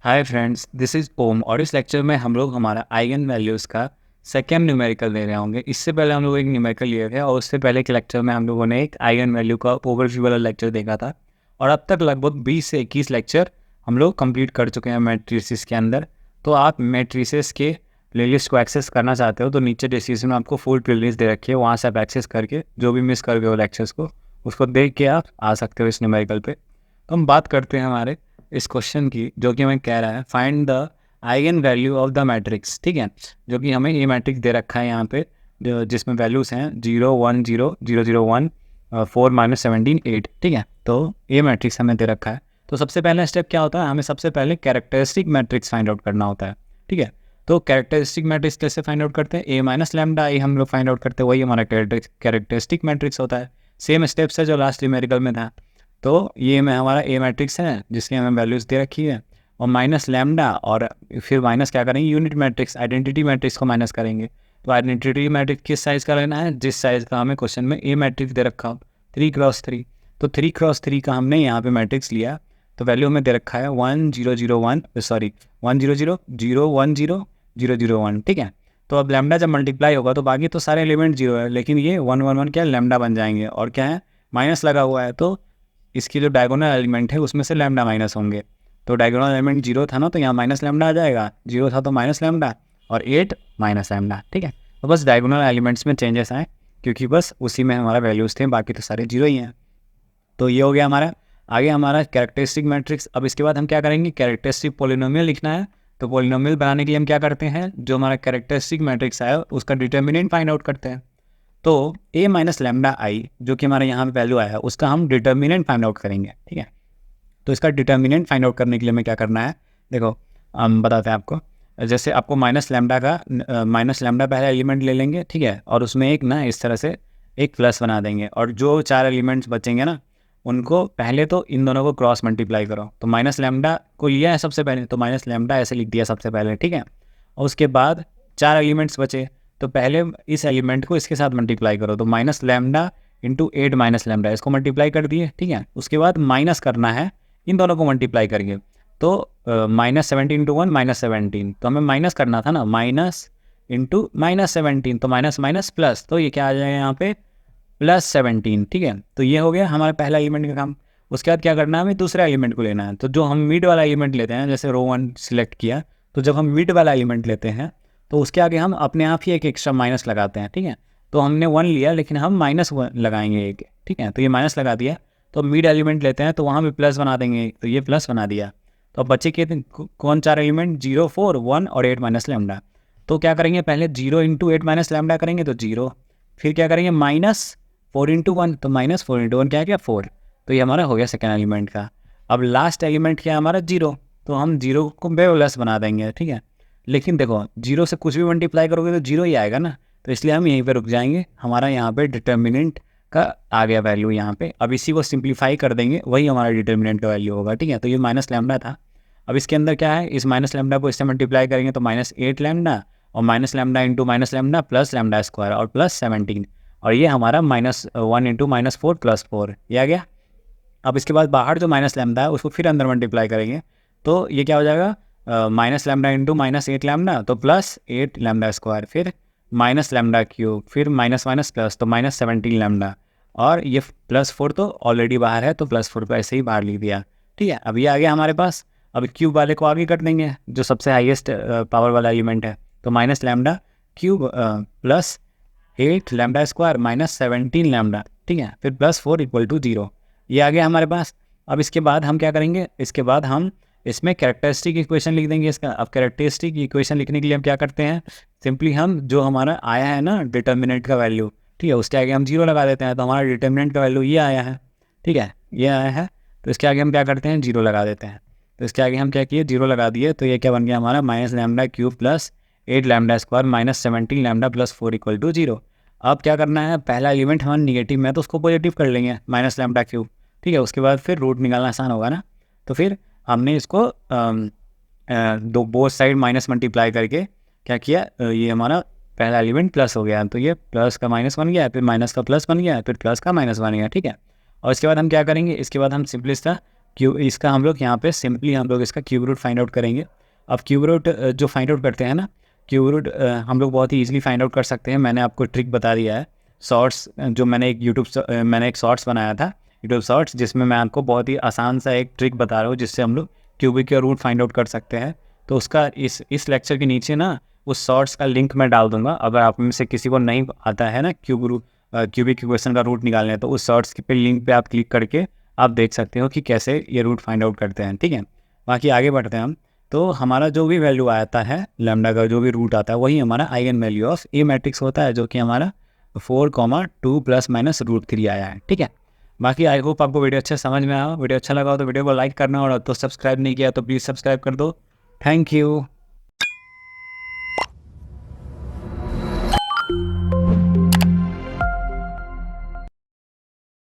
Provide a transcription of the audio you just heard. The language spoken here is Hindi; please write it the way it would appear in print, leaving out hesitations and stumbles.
हाय फ्रेंड्स, दिस इज़ ओम और इस लेक्चर में हम लोग हमारा आइगन वैल्यूज़ का सेकेंड न्यूमेरिकल ले रहे होंगे। इससे पहले हम लोग एक न्यूमेरिकल लिए थे और उससे पहले के लेक्चर में हम लोगों ने एक आइगन वैल्यू का ओवरव्यू वाला लेक्चर देखा था और अब तक लगभग 20 से 21 लेक्चर हम लोग कंप्लीट कर चुके हैं मैट्रिसेस के अंदर। तो आप मैट्रिसेस के प्लेलिस्ट को एक्सेस करना चाहते हो तो नीचे डिस्क्रिप्शन में आपको फुल प्लेलिस्ट दे रखी है, वहाँ से आप एक्सेस करके जो भी मिस कर गए हो लेक्चर्स को उसको देख के आप आ सकते हो इस न्यूमेरिकल पे। तो हम बात करते हैं हमारे इस क्वेश्चन की, जो कि हमें कह रहा है find the eigen value of the matrix. ठीक है, जो कि हमें ये मैट्रिक्स दे रखा है यहाँ पे जिसमें वैल्यूज़ हैं 0 1 0 0 0 1 4 -17 8। ठीक है, तो ये मैट्रिक्स हमें दे रखा है। तो सबसे पहला स्टेप क्या होता है, हमें सबसे पहले कैरेक्टरिस्टिक मैट्रिक्स फाइंड आउट करना होता है। ठीक है, तो कैरेक्टरिस्टिक मैट्रिक्स कैसे फाइंड आउट करते हैं, ए माइनस लैम्डा आई हम लोग फाइंड आउट करते हैं, वही हमारा कैरेक्टरिस्टिक मैट्रिक्स होता है। सेम स्टेप्स है जो लास्ट न्यूमेरिकल में था। तो ये में हमारा ए मैट्रिक्स है जिसकी हमें वैल्यूज़ दे रखी है और माइनस लैम्डा और फिर माइनस क्या करेंगे, यूनिट मैट्रिक्स आइडेंटिटी मैट्रिक्स को माइनस करेंगे। तो आइडेंटिटी मैट्रिक्स किस साइज़ का लेना है, जिस साइज़ का हमें क्वेश्चन में ए मैट्रिक्स दे रखा हो 3x3। तो 3x3 का हमने यहाँ पे मैट्रिक्स लिया तो वैल्यू हमें दे रखा है 1 0 0 1 सॉरी 1 0 0 0 1 0 0 0 1। ठीक है, तो अब लैम्डा जब मल्टीप्लाई होगा तो बाकी तो सारे एलिमेंट जीरो है, लेकिन ये 1 1 1 क्या लैम्डा बन जाएंगे और क्या है माइनस लगा हुआ है। तो इसकी जो डायगोनल एलिमेंट है उसमें से लैम्डा माइनस होंगे। तो डायगोनल एलिमेंट जीरो था ना, तो यहाँ माइनस लैम्डा आ जाएगा, जीरो था तो माइनस लैम्डा और 8 माइनस लैम्डा। ठीक है, तो बस डायगोनल एलिमेंट्स में चेंजेस आए क्योंकि बस उसी में हमारा वैल्यूज़ थे, बाकी तो सारे जीरो ही हैं। तो ये हो गया हमारा। आगे हमारा कैरेक्टरिस्टिक मैट्रिक्स। अब इसके बाद हम क्या करेंगे, कैरेक्टरिस्टिक पोलिनोमियल लिखना है। तो पोलिनोमियल बनाने के लिए हम क्या करते हैं, जो हमारा कैरेक्टरिस्टिक मैट्रिक्स आया उसका डिटर्मिनेंट फाइंड आउट करते हैं। तो ए माइनस लैम्डा आई जो कि हमारे यहाँ पे वैल्यू आया है उसका हम डिटर्मिनेंट फाइंड आउट करेंगे। ठीक है, तो इसका डिटर्मिनेंट फाइंड आउट करने के लिए हमें क्या करना है, देखो हम बताते हैं आपको। जैसे आपको माइनस लैम्डा पहला एलिमेंट ले लेंगे। ठीक है, और उसमें एक ना इस तरह से एक प्लस बना देंगे और जो चार एलिमेंट्स बचेंगे ना उनको पहले तो इन दोनों को क्रॉस मल्टीप्लाई करो। तो माइनस लैम्डा को लिया है सबसे पहले, तो माइनस लैम्डा ऐसे लिख दिया सबसे पहले। ठीक है, और उसके बाद चार एलिमेंट्स बचे तो पहले इस एलिमेंट को इसके साथ मल्टीप्लाई करो। तो minus lambda into 8 minus lambda, इसको मल्टीप्लाई कर दिए। ठीक है, उसके बाद माइनस करना है इन दोनों को मल्टीप्लाई करिए। तो -17 इंटू 1 -17, तो हमें माइनस करना था ना, माइनस इंटू -17, तो माइनस माइनस प्लस, तो ये क्या आ जाएगा यहाँ पे +17। ठीक है, तो ये हो गया हमारा पहला एलिमेंट का काम। उसके बाद क्या करना है, हमें दूसरा एलिमेंट को लेना है। तो जो हम मिड वाला एलिमेंट लेते हैं, जैसे रो 1 सिलेक्ट किया, तो जब हम मिड वाला एलिमेंट लेते हैं तो उसके आगे हम अपने आप ही एक एक्स्ट्रा माइनस लगाते हैं। ठीक है, तो हमने 1 लिया लेकिन हम -1 लगाएंगे एक। ठीक है, तो ये माइनस लगा दिया। तो मिड एलिमेंट लेते हैं तो वहाँ भी प्लस बना देंगे, तो ये प्लस बना दिया। तो अब बचे के कौन चार एलिमेंट, 0 4 1 और 8 माइनस लैम्डा। तो क्या करेंगे, पहले 0 इंटू 8 माइनस लैम्डा करेंगे तो 0, फिर क्या करेंगे -4 इंटू 1, तो -4 इंटू 1 क्या है, क्या 4। तो ये हमारा हो गया सेकेंड एलिमेंट का। अब लास्ट एलिमेंट क्या है हमारा 0, तो हम 0 को बेवलेस बना देंगे। ठीक है, लेकिन देखो 0 से कुछ भी मल्टीप्लाई करोगे तो 0 ही आएगा ना, तो इसलिए हम यहीं पे रुक जाएंगे। हमारा यहाँ पे डिटर्मिनेंट का आ गया वैल्यू यहाँ पे। अब इसी को सिंप्लीफाई कर देंगे, वही हमारा डिटर्मिनेंट का वैल्यू होगा। ठीक है, तो ये माइनस लैम्डा था। अब इसके अंदर क्या है, इस माइनस लैम्डा को इससे मल्टीप्लाई करेंगे तो -8 लैम्डा और minus lambda into minus lambda plus lambda square और +17, और ये हमारा -1 इंटू -4 +4 ये आ गया। अब इसके बाद बाहर जो माइनस लैम्डा है उसको फिर अंदर मल्टीप्लाई करेंगे तो ये क्या हो जाएगा, माइनस लैम्डा इंटू -8 लैम्डा तो +8 लैम्डा स्क्वायर, फिर माइनस लैम्डा क्यूब, फिर माइनस माइनस प्लस तो -17 लैम्डा, और ये +4 तो ऑलरेडी बाहर है तो +4 को ऐसे ही बाहर लिख दिया। ठीक है, अब ये आ गया हमारे पास। अब क्यूब वाले को आगे कर देंगे जो सबसे हाईएस्ट पावर वाला एलिमेंट है, तो minus lambda cube +8 lambda square -17 lambda. ठीक है, फिर +4 = 0, ये आ गया हमारे पास। अब इसके बाद हम क्या करेंगे, इसके बाद हम इसमें कैरेक्टरिस्टिक इक्वेशन लिख देंगे इसका। अब कैरेक्टरिस्टिक इक्वेशन लिखने के लिए हम क्या करते हैं, सिंपली हम जो हमारा आया है ना डिटर्मिनेंट का वैल्यू, ठीक है, उसके आगे हम 0 लगा देते हैं। तो हमारा डिटर्मिनेंट का वैल्यू ये आया है। ठीक है, ये आया है, तो इसके आगे हम क्या करते हैं, 0 लगा देते हैं। तो इसके आगे हम क्या किए, 0 लगा दिए, तो ये क्या बन गया हमारा minus lambda cube +8 lambda square -17 lambda +4 = 0। अब क्या करना है, पहला एलिमेंट हमारा निगेटिव में है तो उसको पॉजिटिव कर लेंगे, माइनस लैम्डा क्यूब। ठीक है, उसके बाद फिर रूट निकालना आसान होगा ना, तो फिर हमने इसको दो बोथ साइड माइनस मल्टीप्लाई करके क्या किया, ये हमारा पहला एलिमेंट प्लस हो गया, तो ये प्लस का माइनस बन गया, फिर माइनस का प्लस बन गया, फिर प्लस का माइनस बन गया। ठीक है, और इसके बाद हम क्या करेंगे, इसके बाद हम सिंपली इसका इसका हम लोग यहाँ पे सिंपली हम लोग इसका क्यूब रूट फाइंड आउट करेंगे। अब क्यूब रूट जो फाइंड आउट करते हैं ना, क्यूब रूट हम लोग बहुत ही ईजिली फाइंड आउट कर सकते हैं। मैंने आपको ट्रिक बता दिया है। शॉर्ट्स जो मैंने एक शॉर्ट्स बनाया था, यूट्यूब शॉर्ट्स, जिसमें मैं आपको बहुत ही आसान सा एक ट्रिक बता रहा हूँ जिससे हम लोग क्यूबिक का रूट फाइंड आउट कर सकते हैं। तो उसका इस लेक्चर के नीचे ना उस शॉर्ट्स का लिंक मैं डाल दूंगा। अगर आप में से किसी को नहीं आता है ना क्यूबिक इक्वेशन का रूट निकालना है, तो उस शॉर्ट्स पे लिंक पे आप क्लिक करके आप देख सकते हो कि कैसे ये रूट फाइंड आउट करते हैं। ठीक है, बाकी आगे बढ़ते हैं हम। तो हमारा जो भी वैल्यू आता है लैम्डा का, जो भी रूट आता है, वही हमारा eigen value of A matrix होता है, जो कि हमारा 4, 2 + √3 आया है। ठीक है, बाकी आई होप आपको वीडियो अच्छा समझ में आया। वीडियो अच्छा लगा हो तो वीडियो को लाइक करना, और तो सब्सक्राइब नहीं किया तो प्लीज़ सब्सक्राइब कर दो। Thank you.